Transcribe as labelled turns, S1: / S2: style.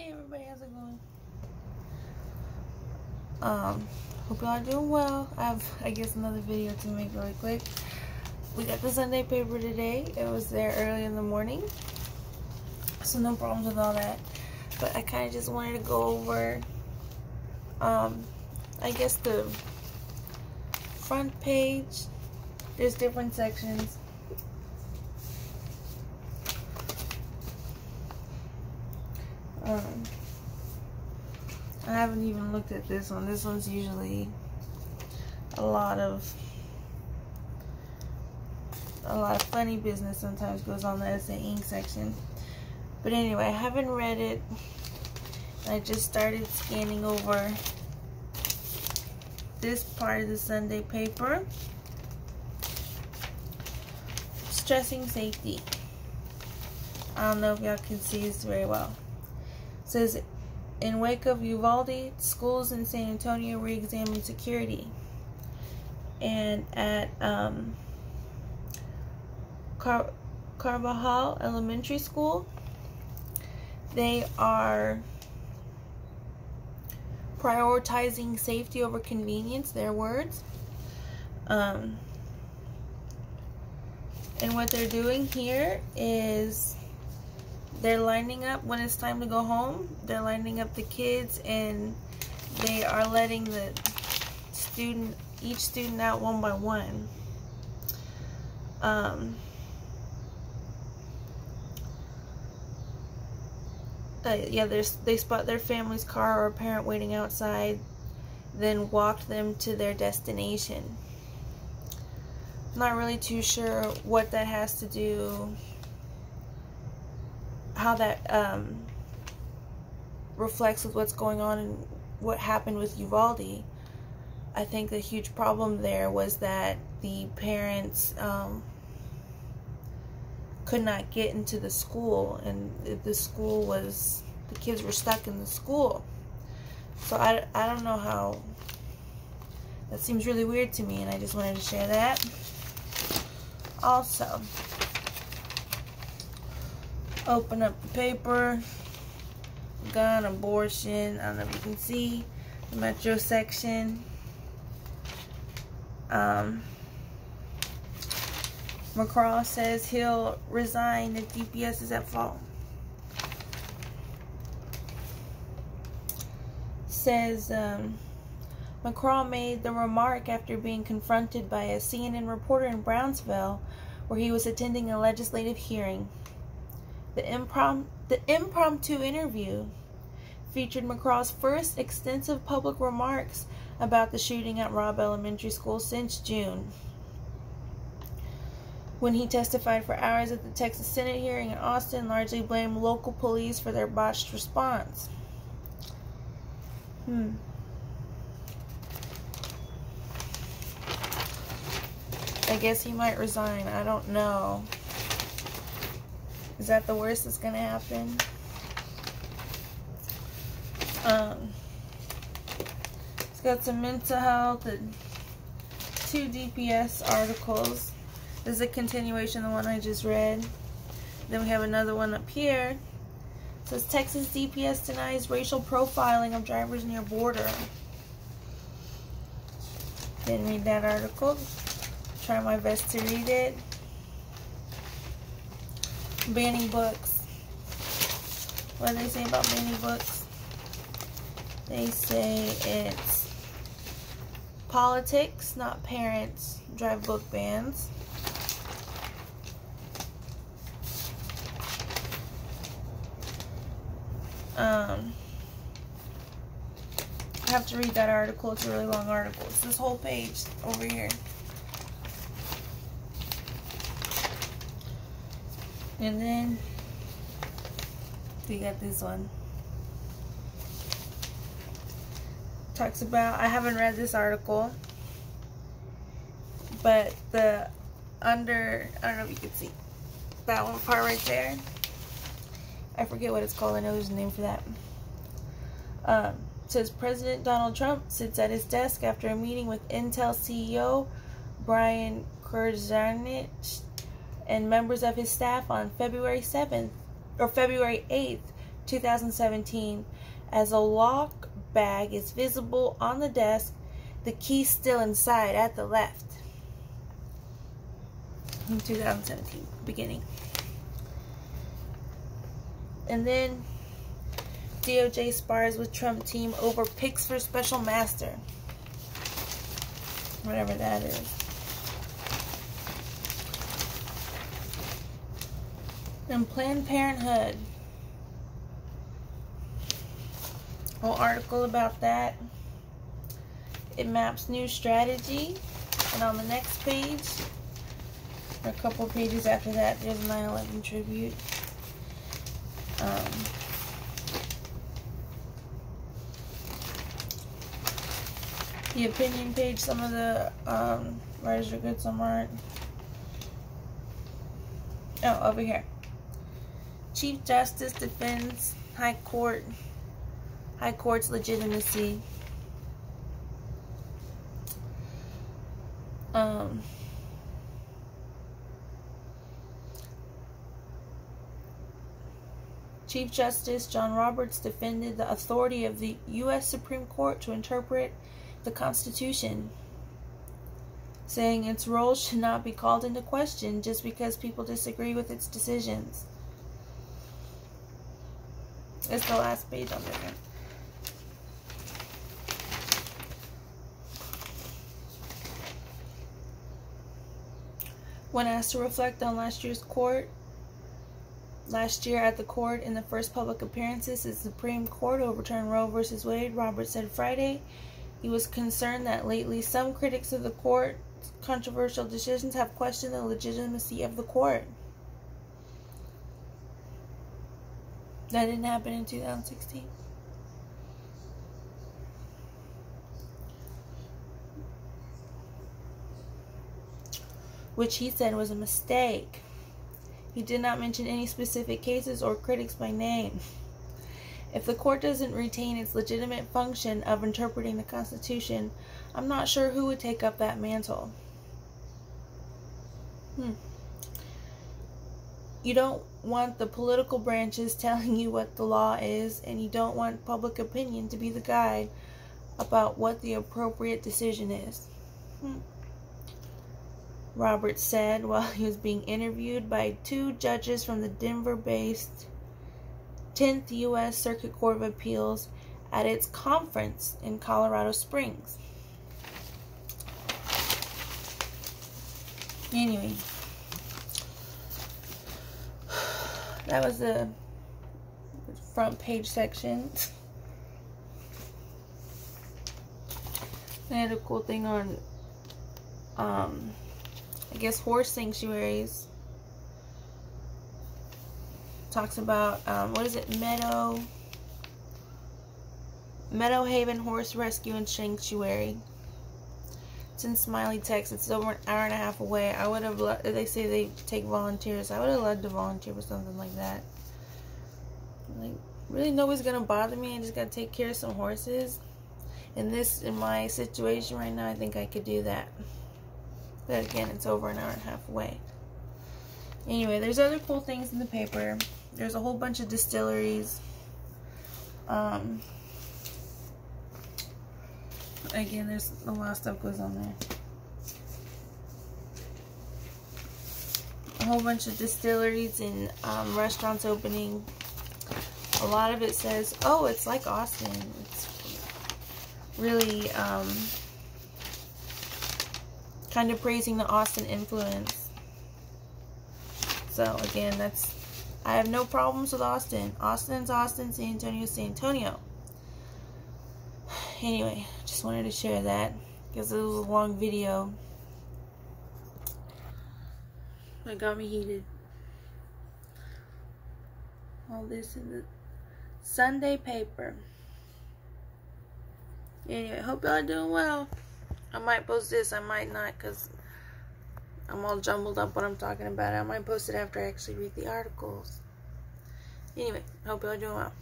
S1: Hey everybody, how's it going? Hope y'all are doing well. I have, another video to make really quick. We got the Sunday paper today. It was there early in the morning, so no problems with all that. But I kind of just wanted to go over, the front page. There's different sections. I haven't even looked at this one. This one's usually a lot of funny business sometimes goes on the essay ink section. But anyway, I haven't read it. I just started scanning over this part of the Sunday paper. Stressing safety. I don't know if y'all can see this very well. It says, in wake of Uvalde, schools in San Antonio re-examined security. And at Carvajal Elementary School, they are prioritizing safety over convenience, their words. And what they're doing here is they're lining up when it's time to go home. They're lining up the kids and they are letting each student out one by one. They spot their family's car or a parent waiting outside, then walked them to their destination. Not really too sure what that has to do, how that reflects with what's going on and what happened with Uvalde. I think the huge problem there was that the parents could not get into the school, and the kids were stuck in the school. So I don't know how, that seems really weird to me, and I just wanted to share that. Also, open up the paper, gun, abortion, I don't know if you can see, the metro section. McCraw says he'll resign if DPS is at fault. Says McCraw made the remark after being confronted by a CNN reporter in Brownsville where he was attending a legislative hearing. The impromptu interview featured McCraw's first extensive public remarks about the shooting at Robb Elementary School since June, when he testified for hours at the Texas Senate hearing in Austin, largely blamed local police for their botched response. I guess he might resign. I don't know. Is that the worst that's going to happen? It's got some mental health and 2 DPS articles. This is a continuation of the one I just read. Then we have another one up here. It says Texas DPS denies racial profiling of drivers near border. Didn't read that article. Try my best to read it. Banning books. What do they say about banning books? They say it's politics, not parents, drive book bans. I have to read that article. It's a really long article. It's this whole page over here. And then we got this one. Talks about, I haven't read this article, but I don't know if you can see that one part right there. I forget what it's called. I know there's a name for that. It says President Donald Trump sits at his desk after a meeting with Intel CEO Brian Krzanich and members of his staff on February 7th or February 8th 2017, as a lock bag is visible on the desk, the key still inside at the left. In 2017, beginning. And then DOJ spars with Trump team over picks for special master. Whatever that is. And Planned Parenthood. Whole article about that. It maps new strategy. And on the next page, or a couple of pages after that, there's a 9/11 tribute. The opinion page, some of the writers are good, some aren't. Oh, over here. Chief Justice defends High Court's legitimacy. Chief Justice John Roberts defended the authority of the U.S. Supreme Court to interpret the Constitution, saying its role should not be called into question just because people disagree with its decisions. It's the last page on there. When asked to reflect on last year at the court in the first public appearances, the Supreme Court overturned Roe v. Wade, Roberts said Friday he was concerned that lately some critics of the court's controversial decisions have questioned the legitimacy of the court. That didn't happen in 2016. Which he said was a mistake. He did not mention any specific cases or critics by name. If the court doesn't retain its legitimate function of interpreting the Constitution, I'm not sure who would take up that mantle. You don't want the political branches telling you what the law is, and you don't want public opinion to be the guide about what the appropriate decision is. Roberts said while he was being interviewed by two judges from the Denver-based 10th U.S. Circuit Court of Appeals at its conference in Colorado Springs. Anyway, that was the front page section. They had a cool thing on, I guess, horse sanctuaries. Talks about, what is it, Meadow Haven Horse Rescue and Sanctuary. It's in Smiley, Texas. It's over an hour and a half away. I would have loved, they say they take volunteers. I would have loved to volunteer for something like that. Like, really nobody's gonna bother me. I just gotta take care of some horses. In my situation right now, I think I could do that. But again, it's over an hour and a half away. Anyway, there's other cool things in the paper. There's a whole bunch of distilleries. Again, there's a lot of stuff goes on there. A whole bunch of distilleries and restaurants opening. A lot of it says, oh, it's like Austin. It's really kind of praising the Austin influence. So again, I have no problems with Austin. Austin's Austin, San Antonio's San Antonio. Anyway, just wanted to share that because it was a long video. It got me heated. All this in the Sunday paper. Anyway, hope y'all are doing well. I might post this, I might not, because I'm all jumbled up what I'm talking about. I might post it after I actually read the articles. Anyway, hope y'all are doing well.